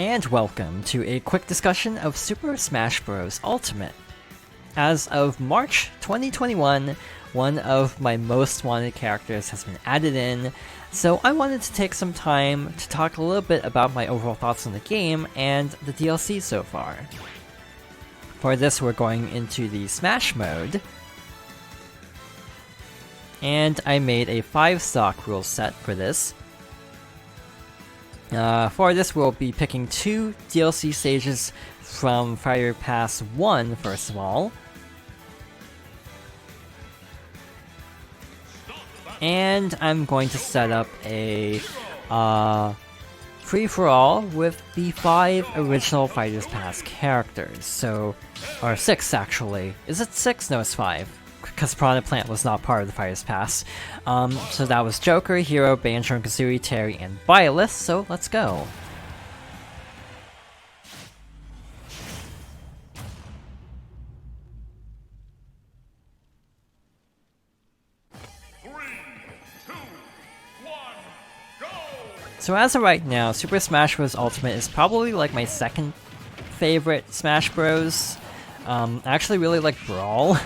and welcome to a quick discussion of Super Smash Bros. Ultimate. As of March 2021, one of my most wanted characters has been added in, so I wanted to take some time to talk a little bit about my overall thoughts on the game and the DLC so far. For this, we're going into the Smash mode, and I made a 5-stock rule set for this. For this, we'll be picking 2 DLC stages from Fire Pass 1, first of all. And I'm going to set up a free-for-all with the 5 original Fighters Pass characters. So, or 6 actually. Is it 6? No, it's 5. Because Piranha Plant was not part of the Fighters Pass. So that was Joker, Hero, Banjo and Kazooie, Terry, and Byleth, so let's go. So as of right now, Super Smash Bros. Ultimate is probably like my second favorite Smash Bros. I actually really like Brawl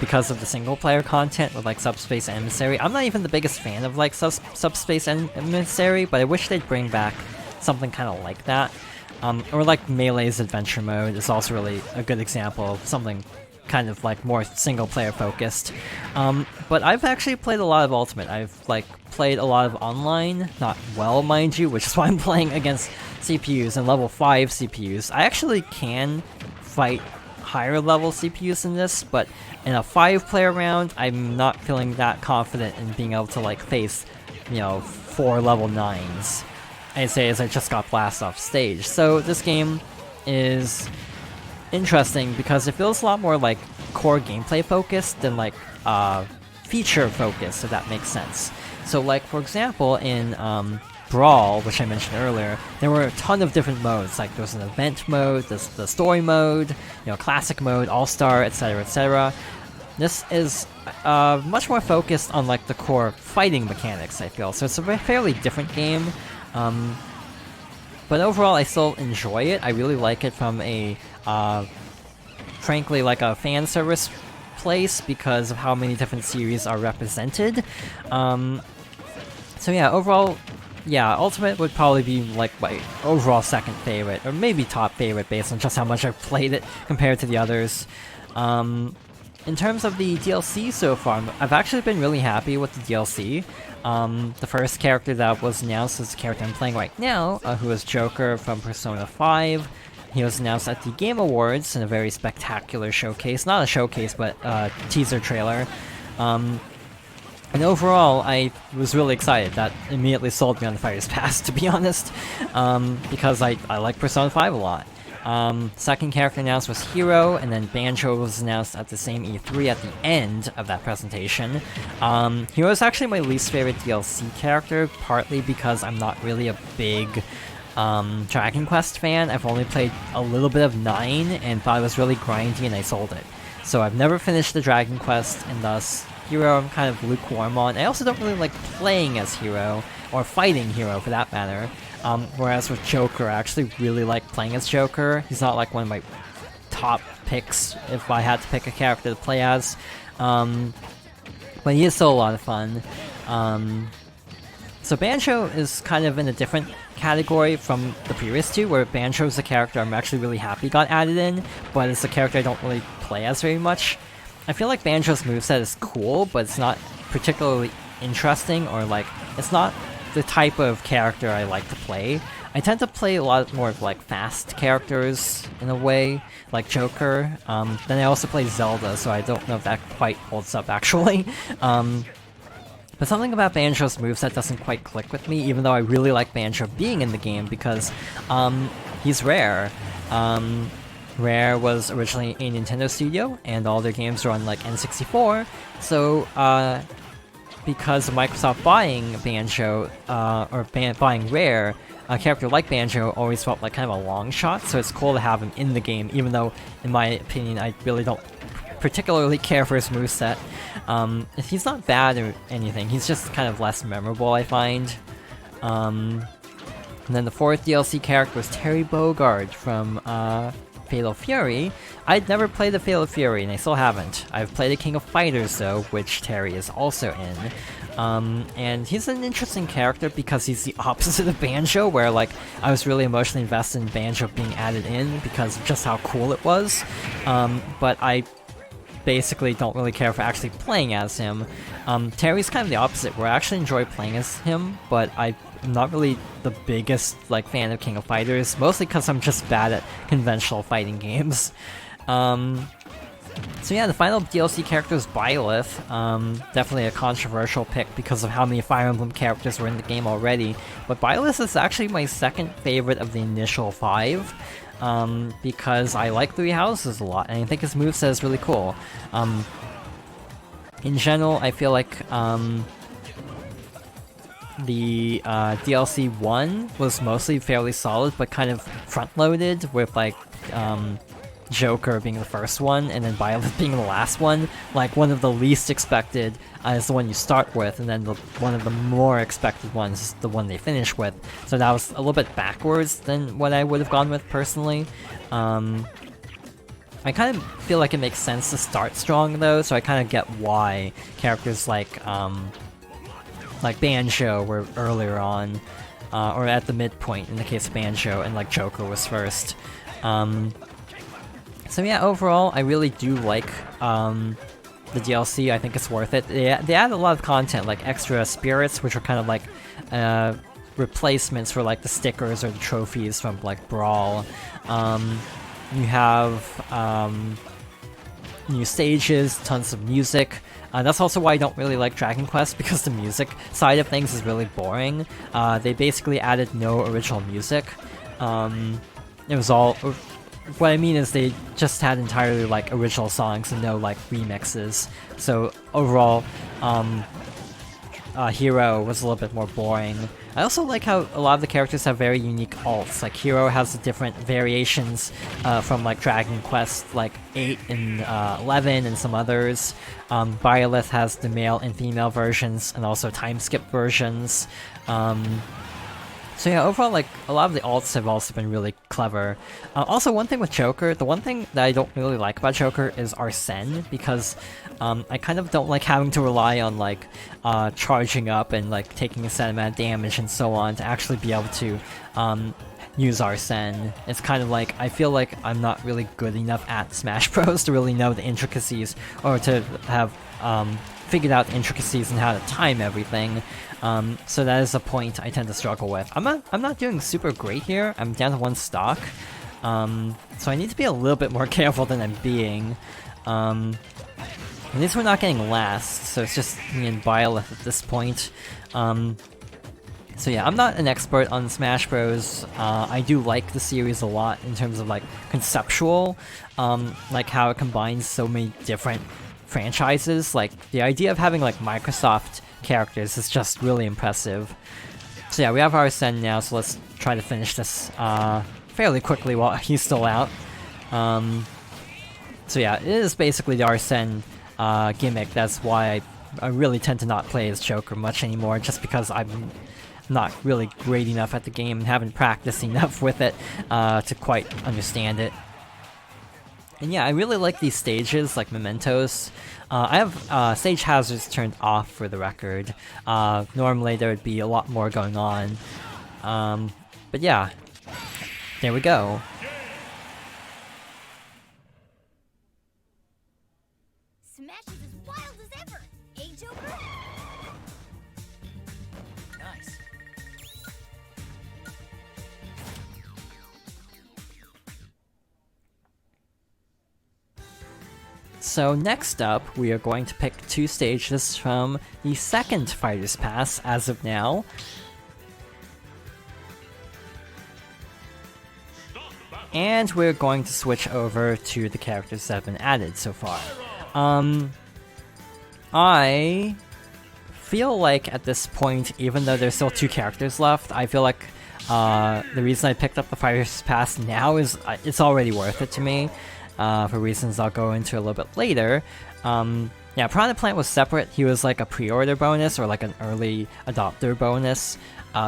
because of the single player content with like Subspace Emissary. I'm not even the biggest fan of like Subspace Emissary, but I wish they'd bring back something kind of like that. Or like Melee's Adventure Mode is also really a good example of something kind of like more single player focused. But I've actually played a lot of Ultimate. I've like played a lot of online, not well mind you, which is why I'm playing against CPUs and level 5 CPUs. I actually can fight higher level CPUs than this, but in a 5-player round, I'm not feeling that confident in being able to like face, 4 level 9s. I'd say as I just got blasted off stage. So this game is interesting because it feels a lot more like core gameplay focused than like feature focused, if that makes sense. So like for example in Brawl, which I mentioned earlier, there were a ton of different modes. Like there was an event mode, the story mode, classic mode, all-star, etc, etc. This is much more focused on like the core fighting mechanics, I feel. So it's a fairly different game. But overall, I still enjoy it. I really like it from a, frankly, like a fan service place because of how many different series are represented. So yeah, overall, yeah, Ultimate would probably be like my overall second favorite, or maybe top favorite based on just how much I've played it compared to the others. In terms of the DLC so far, I've actually been really happy with the DLC. The first character that was announced is the character I'm playing right now, who is Joker from Persona 5. He was announced at the Game Awards in a very spectacular showcase. Not a showcase, but a teaser trailer. And overall, I was really excited. That immediately sold me on the Fighters Pass, to be honest, because I like Persona 5 a lot. Second character announced was Hero, and then Banjo was announced at the same E3 at the end of that presentation. Hero is actually my least favorite DLC character, partly because I'm not really a big Dragon Quest fan. I've only played a little bit of 9 and thought it was really grindy and I sold it. So I've never finished the Dragon Quest, and thus Hero I'm kind of lukewarm on. I also don't really like playing as Hero, or fighting Hero for that matter. Whereas with Joker, I actually really like playing as Joker. He's not like one of my top picks if I had to pick a character to play as. But he is still a lot of fun. So Banjo is kind of in a different category from the previous two, where Banjo is a character I'm actually really happy got added in, but it's a character I don't really play as very much. I feel like Banjo's moveset is cool, but it's not particularly interesting, or like, it's not the type of character I like to play. I tend to play a lot more of like fast characters in a way, like Joker. Then I also play Zelda, so I don't know if that quite holds up actually. But something about Banjo's moveset doesn't quite click with me, even though I really like Banjo being in the game because he's Rare. Rare was originally a Nintendo studio, and all their games are on like N64, so because of Microsoft buying Banjo, or buying Rare, a character like Banjo always felt like kind of a long shot, so it's cool to have him in the game, even though, in my opinion, I really don't particularly care for his moveset. He's not bad or anything, he's just kind of less memorable, I find. And then the 4th DLC character was Terry Bogard from Fatal Fury. I'd never played the Fatal Fury, and I still haven't. I've played a King of Fighters, though, which Terry is also in. And he's an interesting character because he's the opposite of Banjo, where, like, I was really emotionally invested in Banjo being added in because of just how cool it was. But I basically don't really care for actually playing as him. Terry's kind of the opposite, where I actually enjoy playing as him, but I'm not really the biggest, like, fan of King of Fighters, mostly because I'm just bad at conventional fighting games. So yeah, the final DLC character is Byleth. Definitely a controversial pick because of how many Fire Emblem characters were in the game already, but Byleth is actually my second favorite of the initial 5, because I like Three Houses a lot, and I think his moveset is really cool. In general, I feel like the DLC 1 was mostly fairly solid, but kind of front-loaded, with like Joker being the first one, and then Byleth being the last one. Like, one of the least expected is the one you start with, and then one of the more expected ones is the one they finish with. So that was a little bit backwards than what I would have gone with, personally. I kind of feel like it makes sense to start strong, though, so I kind of get why characters like Banjo were earlier on, or at the midpoint in the case of Banjo, and like Joker was first. So yeah, overall, I really do like the DLC. I think it's worth it. They add a lot of content, like extra spirits, which are kind of like replacements for like the stickers or the trophies from like Brawl. You have new stages, tons of music. That's also why I don't really like Dragon Quest, because the music side of things is really boring. They basically added no original music. It was all... What I mean is they just had entirely like original songs and no like remixes. So overall, Hero was a little bit more boring. I also like how a lot of the characters have very unique alts. Like Hero has the different variations from like Dragon Quest like 8 and 11 and some others. Byleth has the male and female versions and also time skip versions. So yeah, overall, like, a lot of the alts have also been really clever. Also, one thing with Joker, the one thing that I don't really like about Joker is Arsene, because I kind of don't like having to rely on, like, charging up and, like, taking a set amount of damage and so on to actually be able to use Arsene. It's kind of like, I feel like I'm not really good enough at Smash Bros. To really know the intricacies, or to have figured out the intricacies and how to time everything. So that is a point I tend to struggle with. I'm not doing super great here. I'm down to 1 stock. So I need to be a little bit more careful than I'm being. At least we're not getting last, so it's just me and Byleth at this point. So yeah, I'm not an expert on Smash Bros. I do like the series a lot in terms of like conceptual, like how it combines so many different franchises. Like the idea of having like Microsoft characters is just really impressive. So yeah, we have Arsene now, so let's try to finish this fairly quickly while he's still out. So yeah, it is basically the Arsene gimmick. That's why I really tend to not play as Joker much anymore, just because I'm not really great enough at the game and haven't practiced enough with it to quite understand it. And yeah, I really like these stages, like Mementos. I have stage hazards turned off, for the record. Normally there would be a lot more going on. But yeah, there we go. Smash is as wild as ever, eh, Joker? Nice. So next up, we are going to pick 2 stages from the second Fighter's Pass as of now. And we're going to switch over to the characters that have been added so far. I feel like at this point, even though there's still 2 characters left, I feel like the reason I picked up the Fighter's Pass now is it's already worth it to me. For reasons I'll go into a little bit later. Yeah, Piranha Plant was separate. He was like a pre-order bonus or like an early adopter bonus.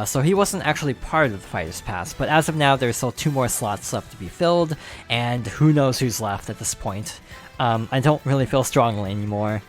So he wasn't actually part of the Fighters Pass, but as of now, there's still 2 more slots left to be filled, and who knows who's left at this point. I don't really feel strongly anymore.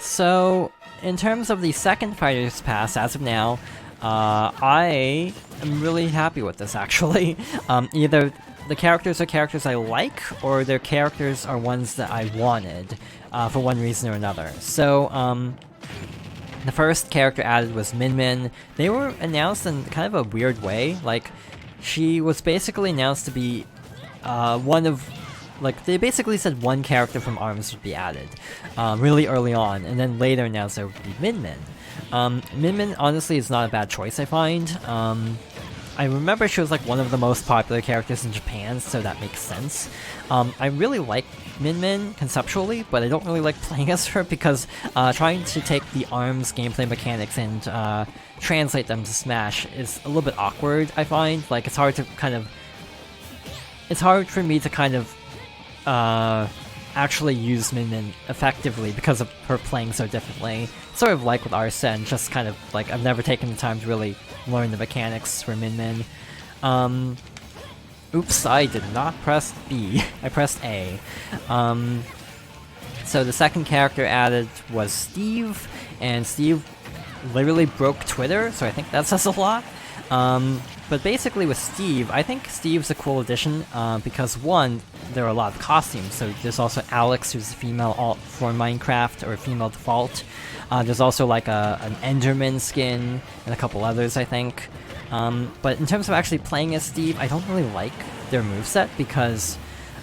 So, in terms of the second Fighters Pass, as of now, I am really happy with this, actually. Either the characters are characters I like, or their characters are ones that I wanted, for one reason or another. So, the first character added was Min Min. They were announced in kind of a weird way. Like, she was basically announced to be one of... Like, they basically said one character from ARMS would be added really early on, and then later announced there would be Min Min. Min Min, honestly, is not a bad choice, I find. I remember she was like one of the most popular characters in Japan, so that makes sense. I really like Min Min conceptually, but I don't really like playing as her because trying to take the ARMS gameplay mechanics and translate them to Smash is a little bit awkward, I find. Like, it's hard for me to kind of actually use Min Min effectively because of her playing so differently. Sort of like with Arsene, just kind of like I've never taken the time to really learn the mechanics for Min Min. Oops, I did not press B. I pressed A. So the second character added was Steve, and Steve literally broke Twitter, so I think that says a lot. But basically with Steve, I think Steve's a cool addition because one, there are a lot of costumes. So there's also Alex, who's a female alt for Minecraft, or female default. There's also like an Enderman skin and a couple others, I think. But in terms of actually playing as Steve, I don't really like their moveset because,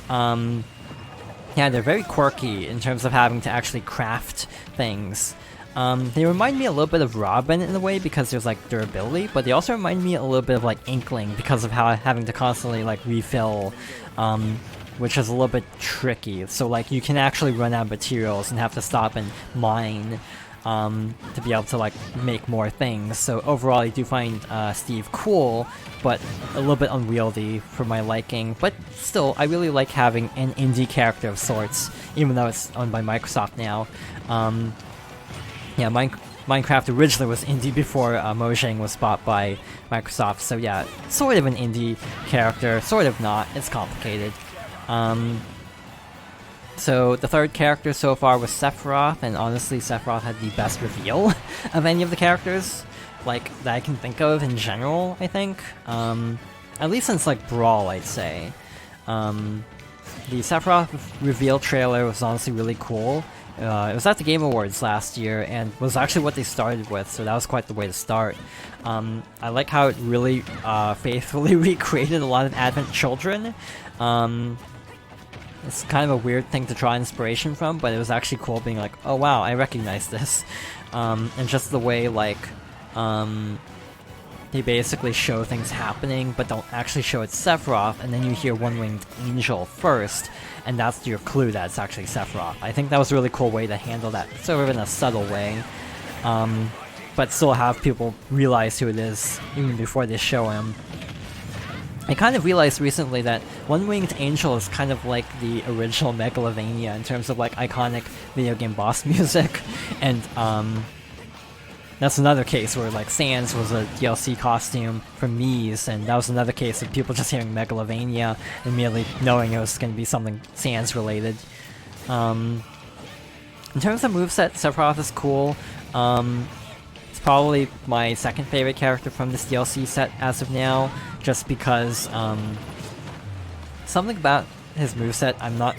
yeah, they're very quirky in terms of having to actually craft things. They remind me a little bit of Robin in a way because there's like durability, but they also remind me a little bit of like Inkling because of how having to constantly like refill, which is a little bit tricky. So like you can actually run out of materials and have to stop and mine to be able to like make more things. So overall I do find Steve cool, but a little bit unwieldy for my liking. But still, I really like having an indie character of sorts, even though it's owned by Microsoft now. Yeah, Minecraft originally was indie before Mojang was bought by Microsoft, so yeah, sort of an indie character, sort of not, it's complicated. So the third character so far was Sephiroth, and honestly Sephiroth had the best reveal of any of the characters, like, that I can think of in general, I think. At least since, like, Brawl, I'd say. The Sephiroth reveal trailer was honestly really cool. It was at the Game Awards last year, and was actually what they started with, so that was quite the way to start. I like how it really faithfully recreated a lot of Advent Children. It's kind of a weird thing to draw inspiration from, but it was actually cool being like, oh wow, I recognize this. And just the way, like, they basically show things happening, but don't actually show it's Sephiroth, and then you hear One-Winged Angel first, and that's your clue that it's actually Sephiroth. I think that was a really cool way to handle that, sort of in a subtle way, but still have people realize who it is, even before they show him. I kind of realized recently that One-Winged Angel is kind of like the original Megalovania in terms of like iconic video game boss music, and that's another case where like Sans was a DLC costume from Mies, and that was another case of people just hearing Megalovania and immediately knowing it was going to be something Sans related. In terms of moveset, Sephiroth is cool. It's probably my second favorite character from this DLC set as of now, just because something about his moveset I'm not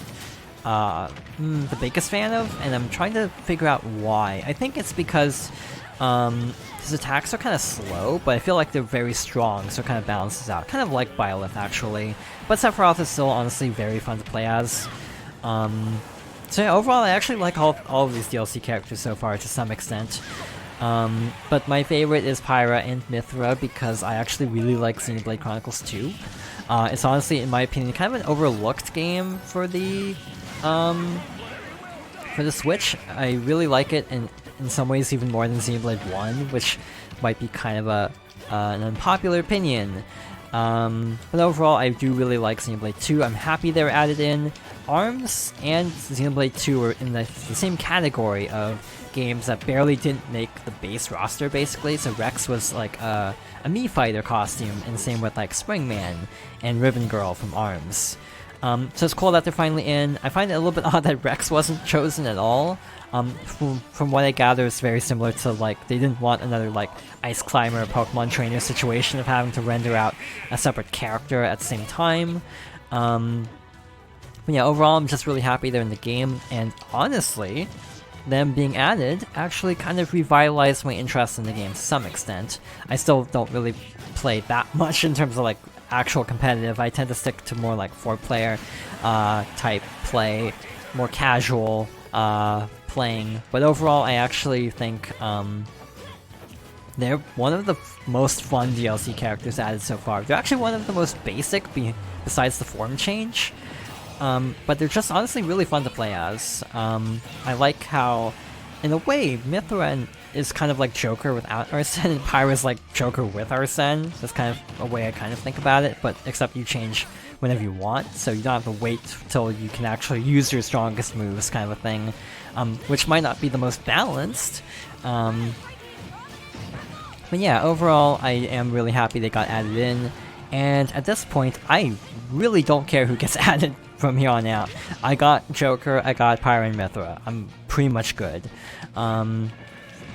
the biggest fan of, and I'm trying to figure out why. I think it's because his attacks are kind of slow, but I feel like they're very strong, so it kind of balances out. Kind of like Byleth, actually. But Sephiroth is still honestly very fun to play as. So yeah, overall I actually like all of these DLC characters so far to some extent. But my favorite is Pyra and Mythra because I actually really like Xenoblade Chronicles 2. It's honestly, in my opinion, kind of an overlooked game for the Switch. I really like it, and in some ways even more than Xenoblade 1, which might be kind of an unpopular opinion. But overall, I do really like Xenoblade 2. I'm happy they were added in. ARMS and Xenoblade 2 were in the same category of games that barely didn't make the base roster, basically. So Rex was like a Mii Fighter costume, and same with like Springman and Ribbon Girl from ARMS. So it's cool that they're finally in. I find it a little bit odd that Rex wasn't chosen at all. From what I gather, it's very similar to, like, they didn't want another, like, Ice Climber or Pokemon Trainer situation of having to render out a separate character at the same time. But yeah, overall, I'm just really happy they're in the game, and honestly, them being added actually kind of revitalized my interest in the game to some extent. I still don't really play that much in terms of, like, actual competitive. I tend to stick to more, like, 4-player type play, more casual playing, but overall I actually think they're one of the most fun DLC characters added so far. They're actually one of the most basic besides the form change, but they're just honestly really fun to play as. I like how, in a way, Mythra is kind of like Joker without Arsene, and Pyra's like Joker with Arsene. That's kind of a way I kind of think about it, but except you change whenever you want, so you don't have to wait till you can actually use your strongest moves, kind of a thing, which might not be the most balanced. But yeah, overall, I am really happy they got added in, and at this point, I really don't care who gets added from here on out. I got Joker, I got Pyra and Mythra. I'm pretty much good.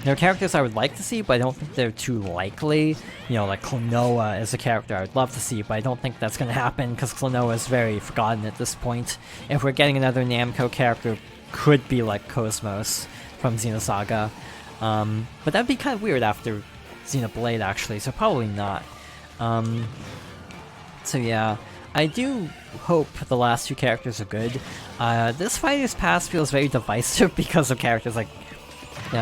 There are characters I would like to see, but I don't think they're too likely. You know, like Klonoa is a character I would love to see, but I don't think that's gonna happen, because Klonoa is very forgotten at this point. If we're getting another Namco character, could be like Cosmos from Xenosaga. But that'd be kind of weird after Xenoblade, actually, so probably not. So yeah, I do hope the last two characters are good. This Fighter's Pass feels very divisive because of characters like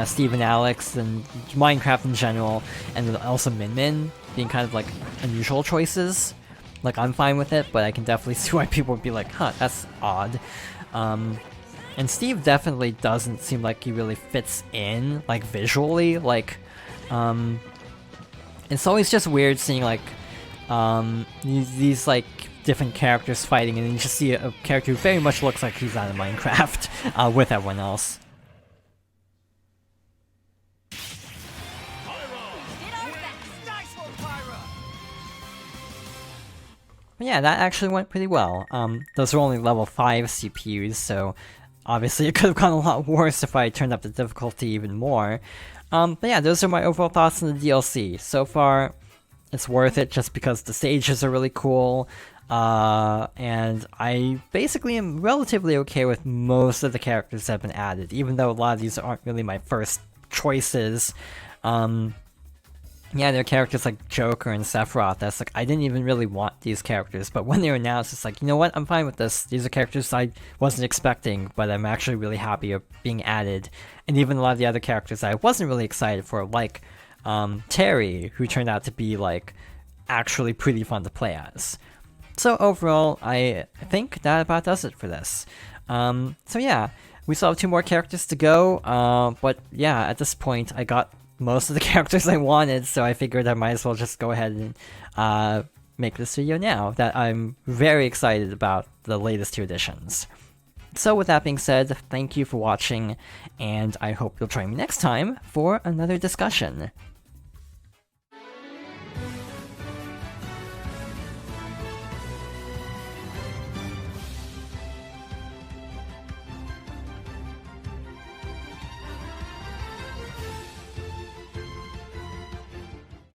Steve and Alex, and Minecraft in general, and then also Min Min being kind of like unusual choices. Like, I'm fine with it, but I can definitely see why people would be like, huh, that's odd. And Steve definitely doesn't seem like he really fits in, like, visually. Like, it's always just weird seeing, like, these like, different characters fighting, and then you just see a character who very much looks like he's out of Minecraft, with everyone else. But yeah, that actually went pretty well. Those were only level 5 CPUs, so obviously it could have gone a lot worse if I turned up the difficulty even more. But yeah, those are my overall thoughts on the DLC. So far, it's worth it just because the stages are really cool, and I basically am relatively okay with most of the characters that have been added, even though a lot of these aren't really my first choices. Yeah, there are characters like Joker and Sephiroth that's like, I didn't even really want these characters, but when they were announced, it's like, you know what, I'm fine with this. These are characters I wasn't expecting, but I'm actually really happy of being added. And even a lot of the other characters I wasn't really excited for, like Terry, who turned out to be like actually pretty fun to play as. So overall, I think that about does it for this. So yeah, we still have 2 more characters to go, but yeah, at this point, I got most of the characters I wanted, so I figured I might as well just go ahead and make this video now, that I'm very excited about the latest 2 additions. So with that being said, thank you for watching, and I hope you'll join me next time for another discussion.